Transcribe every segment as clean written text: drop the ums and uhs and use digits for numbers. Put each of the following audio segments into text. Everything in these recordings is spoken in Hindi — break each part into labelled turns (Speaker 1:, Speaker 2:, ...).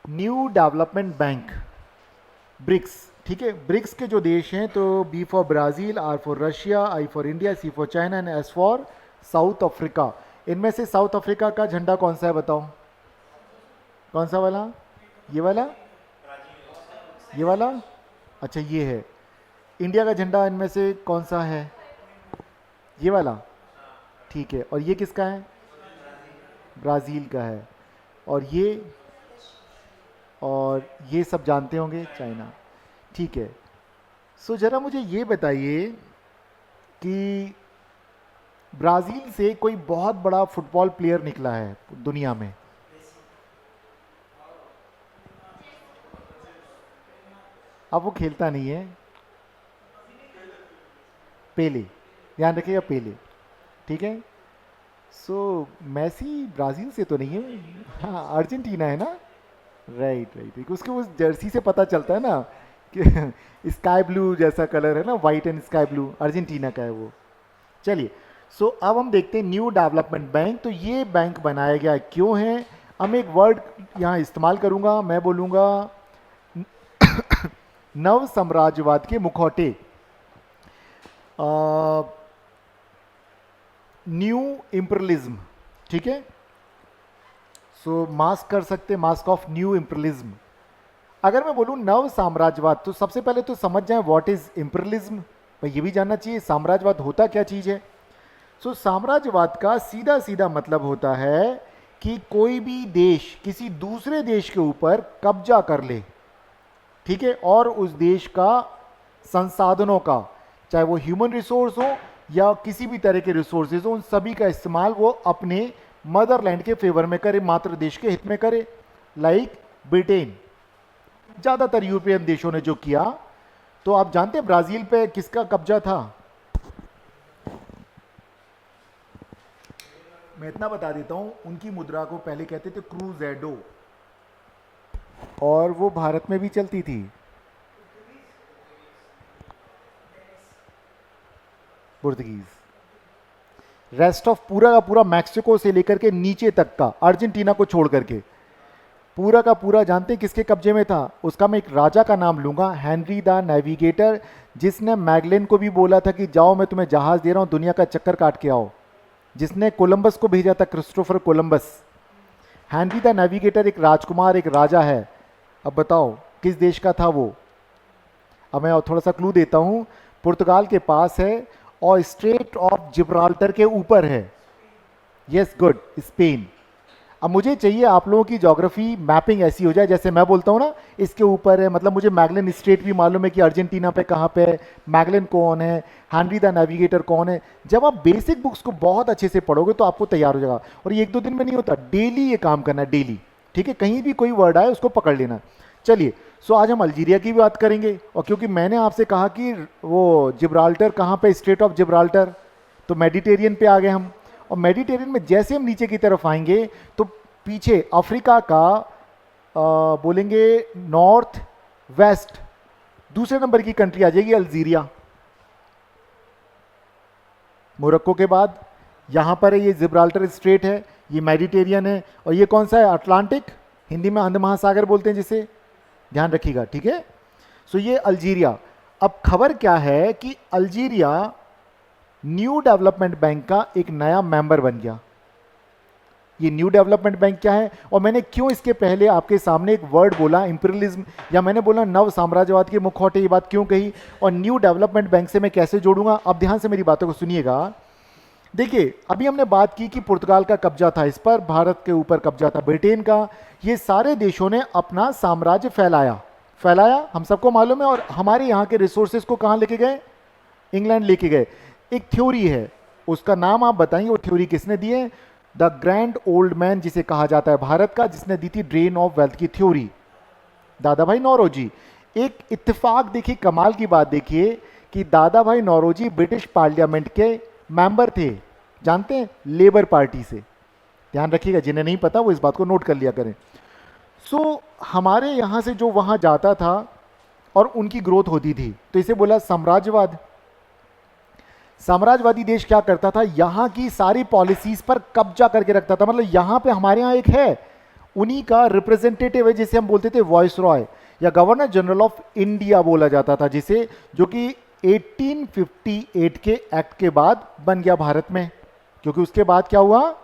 Speaker 1: New development bank, BRICS. ठीक है, ब्रिक्स के जो देश हैं, तो B for Brazil, R for Russia, I for India, C for China and S for South Africa. इनमें से साउथ अफ्रीका का झंडा कौन सा है बताओ? कौन सा वाला? ये वाला? ये वाला? अच्छा ये है। इंडिया का झंडा इनमें से कौन सा है? ये वाला? ठीक है, और ये किसका है? ब्राज़ील का है। और ये सब जानते होंगे, चाइना। ठीक है। सो जरा मुझे ये बताइए कि ब्राज़ील से कोई बहुत बड़ा फुटबॉल प्लेयर निकला है दुनिया में। अब वो खेलता नहीं है। पेले, ध्यान रखिएगा, पेले। ठीक है। सो मैसी ब्राज़ील से तो नहीं है, हाँ अर्जेंटीना है ना। राइट राइट राइट, उसके उस जर्सी से पता चलता है ना कि स्काई ब्लू जैसा कलर है ना, white and sky blue, Argentina का है वो। चलिए, सो अब हम देखते हैं न्यू डेवलपमेंट बैंक। तो ये बैंक बनाया गया क्यों है? हम एक वर्ड यहाँ इस्तेमाल करूँगा, मैं बोलूँगा नव साम्राज्यवाद के मुखौटे, न्यू इम्परलिज्म। ठीक है, सो मास्क कर सकते, मास्क ऑफ न्यू इम्परलिज्म। अगर मैं बोलूं नव साम्राज्यवाद, तो सबसे पहले तो समझ जाएं व्हाट इज इम्परलिज्म। भाई ये भी जानना चाहिए साम्राज्यवाद होता क्या चीज है। सो साम्राज्यवाद का सीधा सीधा मतलब होता है कि कोई भी देश किसी दूसरे देश के ऊपर कब्जा कर ले। ठीक है, और उस देश का संसाधनों का, चाहे वो ह्यूमन रिसोर्स हो या किसी भी तरह के रिसोर्सेज हो, उन सभी का इस्तेमाल वो अपने मदरलैंड के फेवर में करे, मातृ देश के हित में करे। लाइक ब्रिटेन, ज्यादातर यूरोपियन देशों ने जो किया। तो आप जानते हैं ब्राजील पे किसका कब्जा था? मैं इतना बता देता हूं, उनकी मुद्रा को पहले कहते थे क्रूजेडो, और वो भारत में भी चलती थी। पुर्तगीज। रेस्ट ऑफ पूरा का पूरा मैक्सिको से लेकर के नीचे तक का, अर्जेंटीना को छोड़ करके पूरा का पूरा, जानते हैं किसके कब्जे में था? उसका मैं एक राजा का नाम लूंगा, हेनरी द नेविगेटर, जिसने मैगलेन को भी बोला था कि जाओ मैं तुम्हें जहाज दे रहा हूं, दुनिया का चक्कर काट के आओ। जिसने कोलंबस को भेजा था, Christopher Columbus. Henry the navigator एक राजकुमार, एक राजा है। अब बताओ किस देश का था वो? अब मैं और थोड़ा सा क्लू देता हूं, पुर्तगाल के पास है और स्ट्रेट ऑफ जिब्राल्टर के ऊपर है। Yes good, Spain. अब मुझे चाहिए आप लोगों की ज्योग्राफी मैपिंग ऐसी हो जाए, जैसे मैं बोलता हूँ ना इसके ऊपर है, मतलब मुझे मैगलेन स्ट्रेट भी मालूम है कि अर्जेंटीना पे कहाँ पे है, मैगलेन कौन है, हेनरी द नेविगेटर कौन है। जब आप बेसिक बुक्स को बहुत अच्छे से पढ़ोगे तो आपको तैयार हो जाएगा। और ये एक दो दिन में नहीं होता, डेली ये काम करना है, डेली। ठीक है, कहीं भी कोई वर्ड आए उसको पकड़ लेना। चलिए, सो आज हम अल्जीरिया की भी बात करेंगे, और क्योंकि मैंने आपसे कहा कि वो जिब्राल्टर कहाँ पे, स्ट्रेट ऑफ जिब्राल्टर, तो मेडिटेरियन पे आ गए हम। और मेडिटेरियन में जैसे हम नीचे की तरफ आएंगे तो पीछे अफ्रीका का बोलेंगे नॉर्थ वेस्ट, दूसरे नंबर की कंट्री आ जाएगी अल्जीरिया। मोरक्को के बाद यहां पर है ये जिब्राल्टर स्ट्रेट है, ये मेडिटेरियन है, और ये कौन सा है? अटलांटिक, हिंदी में अंध महासागर बोलते हैं जिसे, ध्यान रखिएगा। ठीक है, सो ये अल्जीरिया। अब खबर क्या है कि अल्जीरिया न्यू डेवलपमेंट बैंक का एक नया मेंबर बन गया। ये न्यू डेवलपमेंट बैंक क्या है, और मैंने क्यों इसके पहले आपके सामने एक वर्ड बोला इंपीरियलिज्म, या मैंने बोला नव साम्राज्यवाद के मुखौटे, ये बात क्यों कही, और न्यू डेवलपमेंट बैंक से मैं कैसे जोड़ूंगा? अब ध्यान से मेरी बातों को सुनिएगा। देखिए, अभी हमने बात की कि पुर्तगाल का कब्जा था इस पर, भारत के ऊपर कब्जा था ब्रिटेन का। ये सारे देशों ने अपना साम्राज्य फैलाया फैलाया, हम सबको मालूम है। और हमारे यहाँ के रिसोर्सेज को कहाँ लेके गए? इंग्लैंड लेके गए। एक थ्योरी है, उसका नाम आप बताइए, वो थ्योरी किसने दी है? द ग्रैंड ओल्ड मैन जिसे कहा जाता है भारत का, जिसने दी थी ड्रेन ऑफ वेल्थ की थ्योरी, दादा भाई नौरोजी। एक इत्तेफाक देखिए, कमाल की बात देखिए कि दादा भाई नौरोजी ब्रिटिश पार्लियामेंट के मेंबर थे, जानते हैं, लेबर पार्टी से। ध्यान रखिएगा, जिन्हें नहीं पता वो इस बात को नोट कर लिया करें। सो हमारे यहां से जो वहां जाता था और उनकी ग्रोथ होती थी, तो इसे बोला साम्राज्यवाद। साम्राज्यवादी देश क्या करता था? यहां की सारी पॉलिसीज पर कब्जा करके रखता था। मतलब यहां पे हमारे यहां एक है, उन्हीं का रिप्रेजेंटेटिव है, जिसे हम बोलते थे वॉइस रॉय या गवर्नर जनरल ऑफ इंडिया बोला जाता था, जिसे जो कि 1858 के एक्ट के बाद बन गया भारत में। क्योंकि उसके बाद क्या हुआ,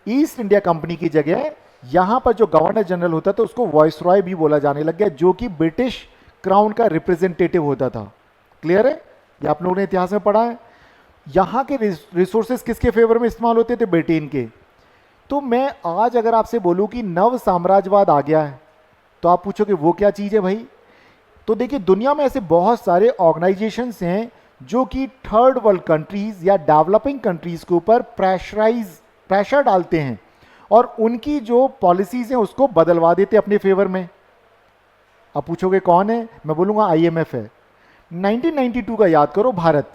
Speaker 1: ईस्ट इंडिया कंपनी की जगह यहां पर जो गवर्नर जनरल होता था उसको वॉइस रॉय भी बोला जाने लग गया, जो कि ब्रिटिश क्राउन का रिप्रेजेंटेटिव होता था। क्लियर है, ये आप लोगों ने इतिहास में पढ़ा है। यहां के रिसोर्सेस किसके फेवर में इस्तेमाल होते थे, ब्रिटेन के। तो मैं आज अगर आपसे बोलूं कि नव साम्राज्यवाद आ गया है, तो आप पूछोगे वो क्या चीज है भाई। तो देखिए, दुनिया में ऐसे बहुत सारे ऑर्गेनाइजेशंस हैं जो कि थर्ड वर्ल्ड कंट्रीज या डेवलपिंग कंट्रीज के ऊपर प्रेशर डालते हैं और उनकी जो पॉलिसीज हैं उसको बदलवा देते अपने फेवर में। अब पूछोगे कौन है, मैं बोलूंगा आईएमएफ है। 1992 का याद करो, भारत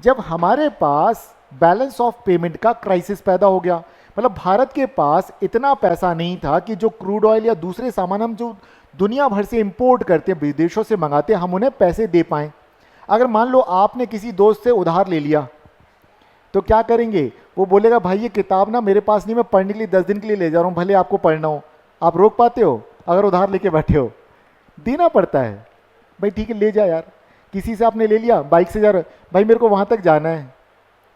Speaker 1: जब हमारे पास बैलेंस ऑफ पेमेंट का क्राइसिस पैदा हो गया, मतलब भारत के पास इतना पैसा नहीं था कि जो क्रूड ऑयल या दूसरे सामान हम जो दुनिया भर से इंपोर्ट करते हैं, विदेशों से मंगाते हैं, हम उन्हें पैसे दे पाएं। अगर मान लो आपने किसी दोस्त से उधार ले लिया, तो क्या करेंगे, वो बोलेगा भाई ये किताब ना मेरे पास नहीं, मैं पढ़ने के लिए 10 दिन के लिए ले जा रहा हूँ, भले आपको पढ़ना हो। आप रोक पाते हो? अगर उधार लेके बैठे हो, देना पड़ता है। भाई ठीक है, ले जा यार। किसी से आपने ले लिया, बाइक से जा रहा, भाई मेरे को वहाँ तक जाना है,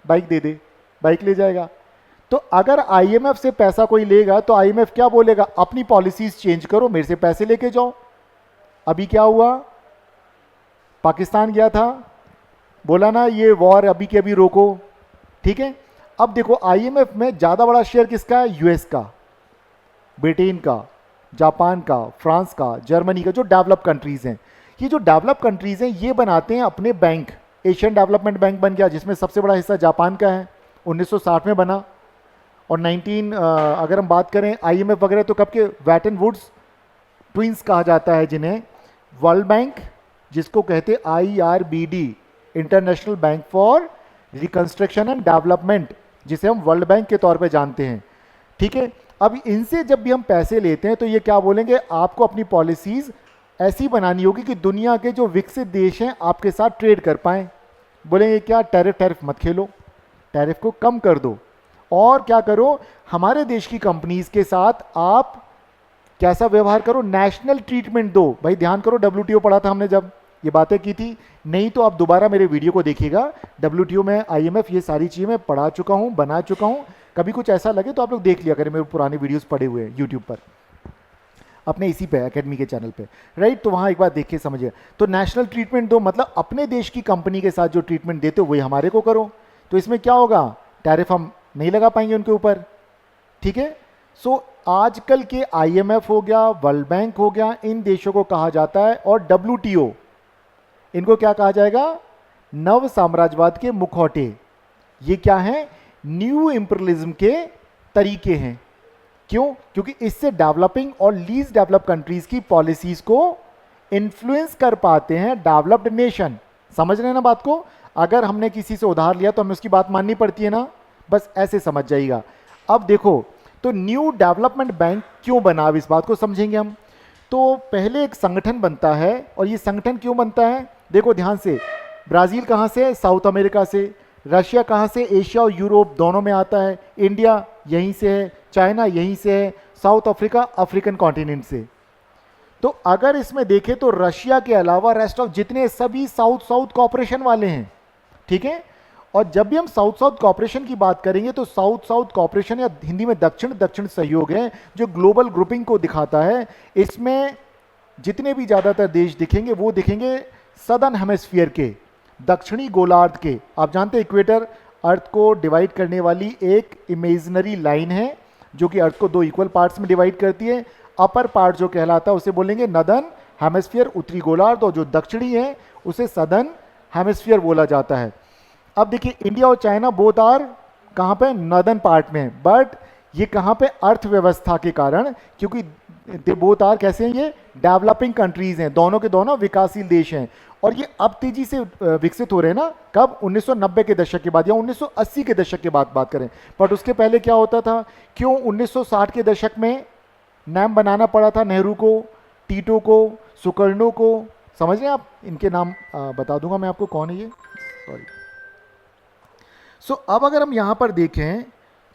Speaker 1: बाइक दे दे, बाइक ले जाएगा। तो अगर आईएमएफ से पैसा कोई लेगा तो आईएमएफ क्या बोलेगा, अपनी पॉलिसीज चेंज करो, मेरे से पैसे लेके जाओ। अभी क्या हुआ, पाकिस्तान गया था, बोला ना ये वॉर अभी के अभी रोको, ठीक है। अब देखो आईएमएफ में ज्यादा बड़ा शेयर किसका है, यूएस का, ब्रिटेन का, जापान का, फ्रांस का, जर्मनी का, जो डेवलप कंट्रीज हैं। ये जो डेवलप कंट्रीज हैं ये बनाते हैं अपने बैंक। एशियन डेवलपमेंट बैंक बन गया, जिसमें सबसे बड़ा हिस्सा जापान का है, 1960 में बना। और अगर हम बात करें आईएमएफ वगैरह, तो कब के, वैटन वुड्स ट्विंस कहा जाता है जिन्हें। वर्ल्ड बैंक, जिसको कहते IRBD, international bank for reconstruction and development, जिसे हम वर्ल्ड बैंक के तौर पे जानते हैं, ठीक है। अब इनसे जब भी हम पैसे लेते हैं तो ये क्या बोलेंगे, आपको अपनी पॉलिसीज ऐसी बनानी होगी कि दुनिया के जो विकसित देश हैं आपके साथ ट्रेड कर पाएं। बोलेंगे क्या, टैरिफ मत खेलो, टैरिफ को कम कर दो, और क्या करो, हमारे देश की कंपनीज के साथ आप कैसा व्यवहार करो, नेशनल ट्रीटमेंट दो। भाई ध्यान करो, डब्ल्यूटीओ पढ़ा था हमने जब ये बातें की थी, नहीं तो आप दोबारा मेरे वीडियो को देखिएगा, डब्ल्यूटीओ में आईएमएफ, ये सारी चीजें मैं पढ़ा चुका हूं, बना चुका हूं। कभी कुछ ऐसा लगे तो आप लोग देख लिया करें, मेरे पुराने वीडियोस पड़े हुए हैं यूट्यूब पर, अपने इसी पे एकेडमी के चैनल पे, राइट। तो वहां एक बार देखिए, समझिए। तो नेशनल ट्रीटमेंट दो, मतलब अपने देश की कंपनी के साथ जो ट्रीटमेंट देते हो वही हमारे को करो। तो इसमें क्या होगा, टैरिफ हम नहीं लगा पाएंगे उनके ऊपर, ठीक है। सो आजकल के आईएमएफ हो गया, वर्ल्ड बैंक हो गया, इन देशों को कहा जाता है, और डब्ल्यूटीओ, इनको क्या कहा जाएगा, नव साम्राज्यवाद के मुखौटे। ये क्या है, न्यू इंपीरियलिज्म के तरीके हैं। क्यों, क्योंकि इससे डेवलपिंग और लीस्ट डेवलप कंट्रीज की पॉलिसीज को इन्फ्लुएंस कर पाते हैं डेवलप्ड नेशन। समझ रहे हैं ना बात को। अगर हमने किसी से उधार लिया तो हमें उसकी बात माननी पड़ती है ना, बस ऐसे समझ जाइएगा। अब देखो, तो न्यू डेवलपमेंट बैंक क्यों बना, अब इस बात को समझेंगे हम। तो पहले एक संगठन बनता है, और ये संगठन क्यों बनता है, देखो ध्यान से। ब्राजील कहाँ से, साउथ अमेरिका से। रशिया कहाँ से, एशिया और यूरोप दोनों में आता है। इंडिया यहीं से है, चाइना यहीं से है, साउथ अफ्रीका अफ्रीकन कॉन्टिनेंट से। तो अगर इसमें देखें तो रशिया के अलावा रेस्ट ऑफ जितने सभी साउथ साउथ कॉपरेशन वाले हैं, ठीक है। और जब भी हम साउथ साउथ कॉपरेशन की बात करेंगे तो साउथ साउथ कॉपरेशन या हिंदी में दक्षिण दक्षिण सहयोग है, जो ग्लोबल ग्रुपिंग को दिखाता है। इसमें जितने भी ज्यादातर देश दिखेंगे वो दिखेंगे सदर्न हेमिस्फीयर के, दक्षिणी गोलार्ध के। आप जानते हैं इक्वेटर अर्थ को डिवाइड करने वाली एक इमेजिनरी लाइन है, जो कि अर्थ को दो इक्वल पार्ट्स में डिवाइड करती है। अपर पार्ट जो कहलाता है उसे बोलेंगे नदर्न हेमिस्फीयर, उत्तरी गोलार्ध, और जो दक्षिणी है उसे सदर्न हेमिस्फीयर बोला जाता है। अब देखिए, इंडिया और चाइना बोथ आर कहाँ पे, नॉर्दर्न पार्ट में, बट ये कहाँ पे, अर्थव्यवस्था के कारण, क्योंकि दे बोथ आर कैसे हैं, ये डेवलपिंग कंट्रीज हैं, दोनों के दोनों विकासशील देश हैं। और ये अब तेजी से विकसित हो रहे हैं ना, कब, 1990 के दशक के बाद या 1980 के दशक के बाद बात करें। बट उसके पहले क्या होता था, क्यों 1960 के दशक में नाम बनाना पड़ा था नेहरू को, टीटो को, सुकर्णो को, समझ रहे हैं आप, इनके नाम बता दूंगा मैं आपको कौन है ये, सॉरी। सो अब अगर हम यहां पर देखें,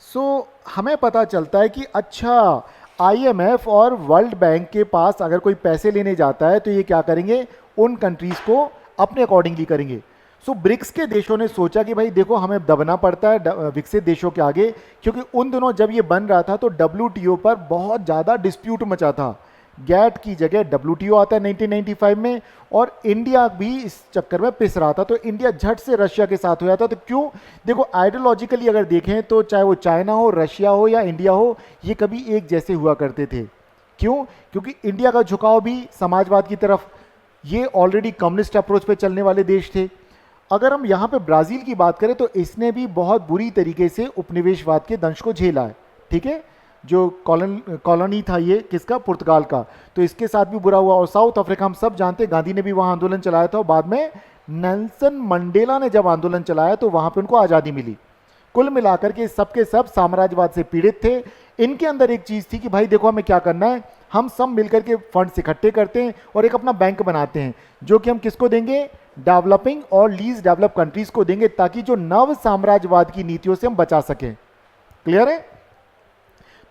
Speaker 1: सो हमें पता चलता है कि अच्छा, आईएमएफ और वर्ल्ड बैंक के पास अगर कोई पैसे लेने जाता है तो ये क्या करेंगे, उन कंट्रीज को अपने अकॉर्डिंगली करेंगे। सो ब्रिक्स के देशों ने सोचा कि भाई देखो हमें दबना पड़ता है विकसित देशों के आगे, क्योंकि उन दिनों जब ये बन रहा था तो डब्ल्यूटीओ पर बहुत ज़्यादा डिस्प्यूट मचा था। गैट की जगह डब्ल्यूटीओ आता है 1995 में, और इंडिया भी इस चक्कर में पिस रहा था, तो इंडिया झट से रशिया के साथ हो जाता। तो क्यों, देखो आइडियोलॉजिकली अगर देखें तो चाहे वो चाइना हो, रशिया हो या इंडिया हो, ये कभी एक जैसे हुआ करते थे। क्यों, क्योंकि इंडिया का झुकाव भी समाजवाद की तरफ, ये ऑलरेडी कम्युनिस्ट अप्रोच पे चलने वाले देश थे। अगर हम यहाँ पे ब्राज़ील की बात करें तो इसने भी बहुत बुरी तरीके से उपनिवेशवाद के दंश को झेला है, ठीक है, जो कॉलोनी था ये किसका, पुर्तगाल का, तो इसके साथ भी बुरा हुआ। और साउथ अफ्रीका हम सब जानते हैं, गांधी ने भी वहाँ आंदोलन चलाया था, और बाद में नेल्सन मंडेला ने जब आंदोलन चलाया तो वहाँ पे उनको आज़ादी मिली। कुल मिलाकर के सबके सब साम्राज्यवाद से पीड़ित थे। इनके अंदर एक चीज़ थी कि भाई देखो हमें क्या करना है, हम सब मिलकर के फंड्स इकट्ठे करते हैं और एक अपना बैंक बनाते हैं, जो कि हम किसको देंगे, डेवलपिंग और लीज डेवलप कंट्रीज को देंगे, ताकि जो नव साम्राज्यवाद की नीतियों से हम बचा सकें। क्लियर है।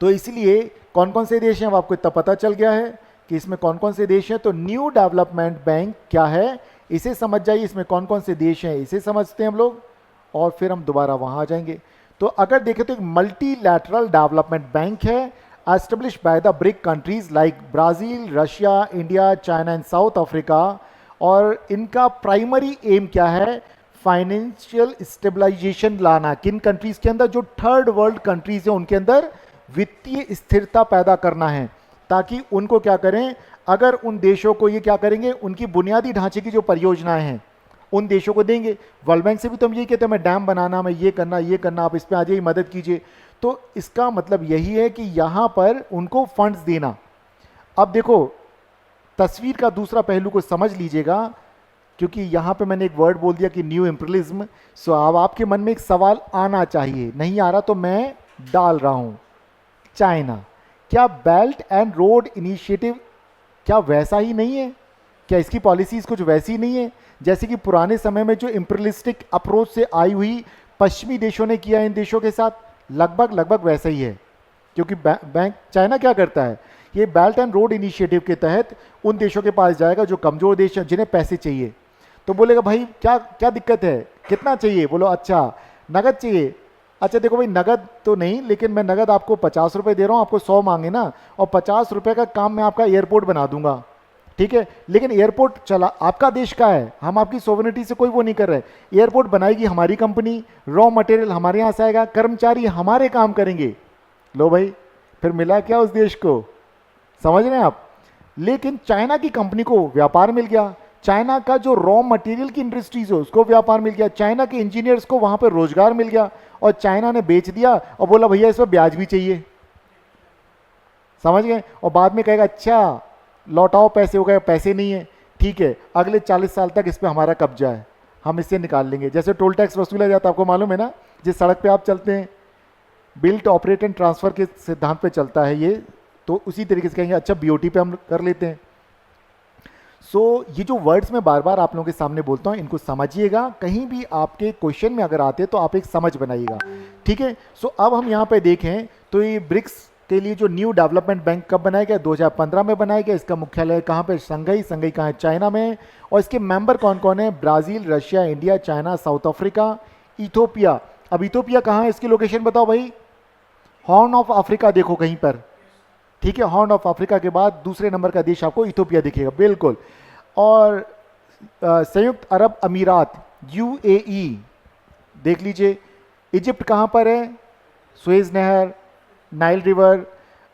Speaker 1: तो इसलिए कौन कौन से देश हैं, अब आपको इतना पता चल गया है कि इसमें कौन कौन से देश हैं। तो न्यू डेवलपमेंट बैंक क्या है, इसे समझ जाइए, इसमें कौन कौन से देश हैं इसे समझते हैं हम लोग, और फिर हम दोबारा वहां आ जाएंगे। तो अगर देखें तो एक मल्टीलैटरल डेवलपमेंट बैंक है, establish by the brick countries like Brazil, Russia, India, China and south Africa. और इनका प्राइमरी एम क्या है, फाइनेंशियल स्टेबलाइजेशन लाना, किन कंट्रीज के अंदर, जो थर्ड वर्ल्ड कंट्रीज हैं उनके अंदर वित्तीय स्थिरता पैदा करना है, ताकि उनको क्या करें, अगर उन देशों को ये क्या करेंगे, उनकी बुनियादी ढांचे की जो परियोजनाएं हैं उन देशों को देंगे। वर्ल्ड बैंक से भी तो हम यही कहते हैं, मैं डैम बनाना, मैं ये करना, आप इस पे आ जाइए, मदद कीजिए। तो इसका मतलब यही है कि यहां पर उनको फंड्स देना। अब देखो तस्वीर का दूसरा पहलू को समझ लीजिएगा, क्योंकि यहां पे मैंने एक वर्ड बोल दिया कि न्यू इंपीरियलिज्म। सो अब आपके मन में एक सवाल आना चाहिए, नहीं आ रहा तो मैं डाल रहा हूं, चाइना, क्या बेल्ट एंड रोड इनिशिएटिव क्या वैसा ही नहीं है, क्या इसकी पॉलिसीज कुछ वैसी नहीं है जैसे कि पुराने समय में जो इंपीरियलिस्टिक अप्रोच से आई हुई पश्चिमी देशों ने किया इन देशों के साथ, लगभग वैसा ही है। क्योंकि बैंक चाइना क्या करता है, ये बेल्ट एंड रोड इनिशिएटिव के तहत उन देशों के पास जाएगा जो कमजोर देश हैं, जिन्हें पैसे चाहिए, तो बोलेगा भाई क्या क्या दिक्कत है, कितना चाहिए, बोलो अच्छा नगद चाहिए, अच्छा देखो भाई नगद तो नहीं, लेकिन मैं नगद आपको 50 रुपये दे रहा हूँ, आपको 100 मांगे ना, और 50 रुपये का काम मैं आपका एयरपोर्ट बना दूंगा, ठीक है, लेकिन एयरपोर्ट चला आपका देश का है, हम आपकी सोवरेनिटी से कोई वो नहीं कर रहे, एयरपोर्ट बनाएगी हमारी कंपनी, रॉ मटेरियल हमारे यहाँ से आएगा, कर्मचारी हमारे काम करेंगे। लो भाई फिर मिला क्या उस देश को, समझ रहे हैं आप। लेकिन चाइना की कंपनी को व्यापार मिल गया, चाइना का जो रॉ मटेरियल की इंडस्ट्रीज हो उसको व्यापार मिल गया, चाइना के इंजीनियर्स को वहां पर रोजगार मिल गया, और चाइना ने बेच दिया और बोला भैया इस पर ब्याज भी चाहिए, समझ गए। और बाद में कहेगा अच्छा लौटाओ पैसे, हो गए पैसे नहीं है, ठीक है अगले 40 साल तक इस पर हमारा कब्जा है, हम इससे निकाल लेंगे। जैसे टोल टैक्स वसूला जाता है, आपको मालूम है ना, जिस सड़क पे आप चलते हैं बिल्ट ऑपरेट एंड ट्रांसफर के सिद्धांत पे चलता है ये, तो उसी तरीके से कहेंगे अच्छा बीओटी पे हम कर लेते हैं। सो ये जो वर्ड्स मैं बार बार आप लोगों के सामने बोलता हूँ इनको समझिएगा, कहीं भी आपके क्वेश्चन में अगर आते तो आप एक समझ बनाइएगा, ठीक है। सो अब हम यहाँ पे देखें तो ये ब्रिक्स के लिए जो न्यू डेवलपमेंट बैंक कब बनाया गया, 2015 में बनाया गया। इसका मुख्यालय कहाँ पे, संघई कहाँ है, चाइना में। और इसके मेंबर कौन कौन है, Brazil, Russia, India, China, south Africa, Ethiopia. अब इथोपिया कहाँ है, इसकी लोकेशन बताओ भाई, हॉर्न ऑफ अफ्रीका देखो कहीं पर, ठीक है, हॉर्न ऑफ अफ्रीका के बाद दूसरे नंबर का देश आपको इथोपिया दिखेगा, बिल्कुल। और संयुक्त अरब अमीरात यूएई देख लीजिए, इजिप्ट कहाँ पर है, सुएज नहर, नाइल रिवर।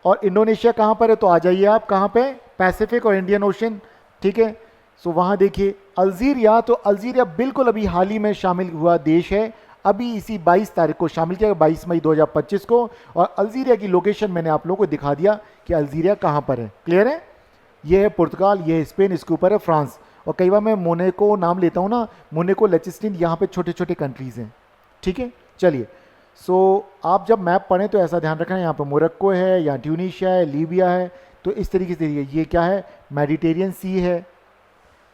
Speaker 1: और इंडोनेशिया कहाँ पर है, तो आ जाइए आप कहाँ पे, पैसिफिक और इंडियन ओशन, ठीक है। सो वहाँ देखिए अल्जीरिया, तो अल्जीरिया बिल्कुल अभी हाल ही में शामिल हुआ देश है, अभी इसी 22 तारीख को शामिल किया, 22 मई 2025 को। और अल्जीरिया की लोकेशन मैंने आप लोगों को दिखा दिया कि अल्जीरिया कहाँ पर है, क्लियर है। ये है पुर्तगाल, ये है स्पेन, इसके ऊपर है फ्रांस। और कई बार मैं मोनेको नाम लेता हूँ ना, मोनेको, लिechtenstein, यहाँ पे छोटे छोटे कंट्रीज़ हैं, ठीक है। चलिए सो आप जब मैप पढ़ें तो ऐसा ध्यान रखना, यहाँ पे मोरक्को है, यहाँ ट्यूनीशिया है, लीबिया है, तो इस तरीके से ये क्या है, मेडिटेरियन सी है।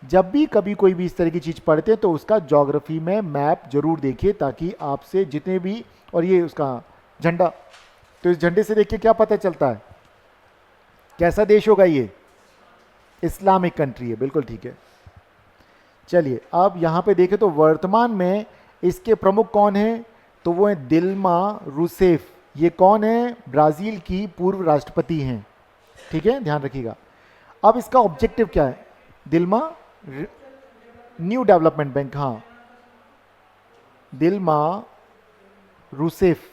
Speaker 1: जब भी कभी कोई भी इस तरह की चीज़ पढ़ते हैं तो उसका ज्योग्राफी में मैप जरूर देखिए, ताकि आपसे जितने भी, और ये उसका झंडा, तो इस झंडे से देखिए क्या पता चलता है, कैसा देश होगा ये? इस्लामिक कंट्री है, बिल्कुल ठीक है। चलिए अब यहाँ पे देखें तो वर्तमान में इसके प्रमुख कौन हैं? तो वो हैं दिल्मा रूसेफ। ये कौन है? ब्राज़ील की पूर्व राष्ट्रपति हैं। ठीक है, ध्यान रखिएगा। अब इसका ऑब्जेक्टिव क्या है? दिल्मा न्यू डेवलपमेंट बैंक, हाँ, दिल्मा रूसेफ।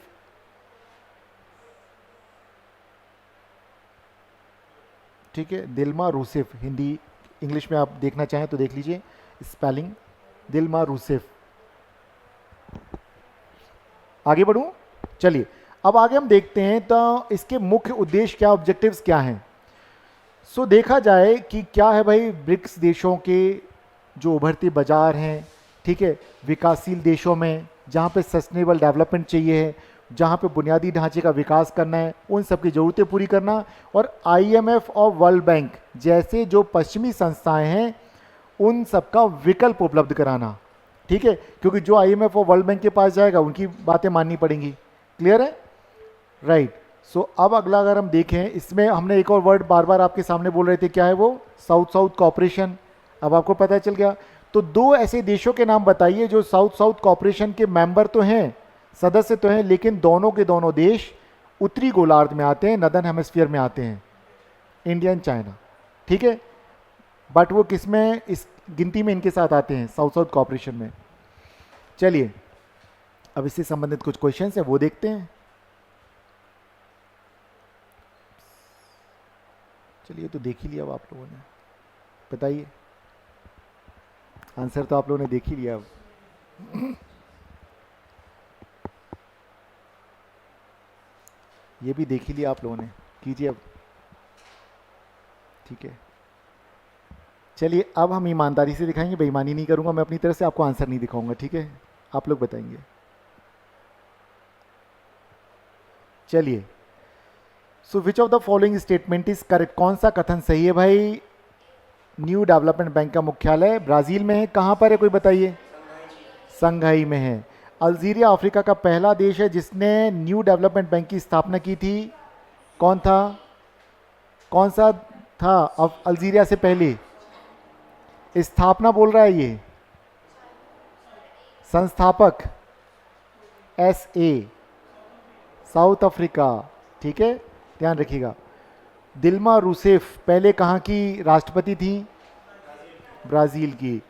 Speaker 1: ठीक है, दिल्मा रूसेफ, हिंदी इंग्लिश में आप देखना चाहें तो देख लीजिए स्पेलिंग, दिल्मा रूसेफ। आगे बढ़ूं? चलिए अब आगे हम देखते हैं तो इसके मुख्य उद्देश्य क्या, ऑब्जेक्टिव्स क्या हैं। सो देखा जाए कि क्या है भाई, ब्रिक्स देशों के जो उभरते बाजार हैं, ठीक है, विकासशील देशों में जहाँ पे सस्टेनेबल डेवलपमेंट चाहिए है, जहाँ पे बुनियादी ढांचे का विकास करना है, उन सब की ज़रूरतें पूरी करना, और आईएमएफ और वर्ल्ड बैंक जैसे जो पश्चिमी संस्थाएं हैं उन सब का विकल्प उपलब्ध कराना। ठीक है, क्योंकि जो आईएमएफ और वर्ल्ड बैंक के पास जाएगा उनकी बातें माननी पड़ेंगी। क्लियर है? राइट। सो अब अगला अगर हम देखें, इसमें हमने एक और वर्ड बार बार आपके सामने बोल रहे थे, क्या है वो? South South cooperation. अब आपको पता चल गया। तो दो ऐसे देशों के नाम बताइए जो साउथ साउथ कॉपरेशन के मेंबर तो हैं, सदस्य तो हैं, लेकिन दोनों के दोनों देश उत्तरी गोलार्ध में आते हैं, नदर्न हेमिस्फीयर में आते हैं, इंडिया एंड चाइना। ठीक है, बट वो किस में, इस गिनती में इनके साथ आते हैं, साउथ साउथ कॉपरेशन में। चलिए अब इससे संबंधित कुछ क्वेश्चंस है वो देखते हैं। चलिए तो देख ही लिया अब आप लोगों ने, बताइए। आंसर तो आप लोगों ने देख ही लिया अब। ये भी देख ही लिया आप लोगों ने, कीजिए अब। ठीक है, चलिए अब हम ईमानदारी से दिखाएंगे, बेईमानी नहीं करूंगा मैं अपनी तरफ से, आपको आंसर नहीं दिखाऊंगा। ठीक है, आप लोग बताएंगे। चलिए, so which of the following statement is correct? कौन सा कथन सही है भाई? न्यू डेवलपमेंट बैंक का मुख्यालय ब्राजील में है। कहाँ पर है कोई बताइए? संघाई में है। अल्जीरिया अफ्रीका का पहला देश है जिसने न्यू डेवलपमेंट बैंक की स्थापना की थी। कौन था? कौन सा था अब अल्जीरिया से पहले? स्थापना बोल रहा है ये, संस्थापक SA, साउथ अफ्रीका। ठीक है, ध्यान रखिएगा। दिल्मा रूसेफ पहले कहाँ की राष्ट्रपति थी? ब्राज़ील की।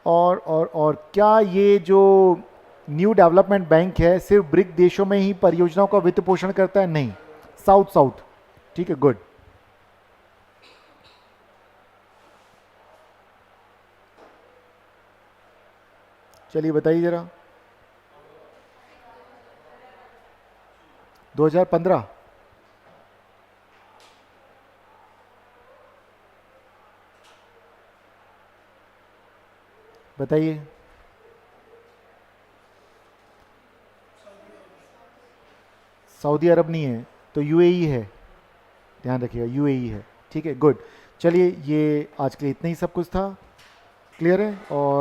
Speaker 1: और क्या ये जो न्यू डेवलपमेंट बैंक है सिर्फ ब्रिक देशों में ही परियोजनाओं का वित्त पोषण करता है? नहीं, साउथ साउथ। ठीक है, गुड। चलिए बताइए जरा। 2015। बताइए। सऊदी अरब नहीं है तो UAE है, ध्यान रखिएगा, UAE है। ठीक है, गुड। चलिए ये आज के लिए इतना ही सब कुछ था। क्लियर है? और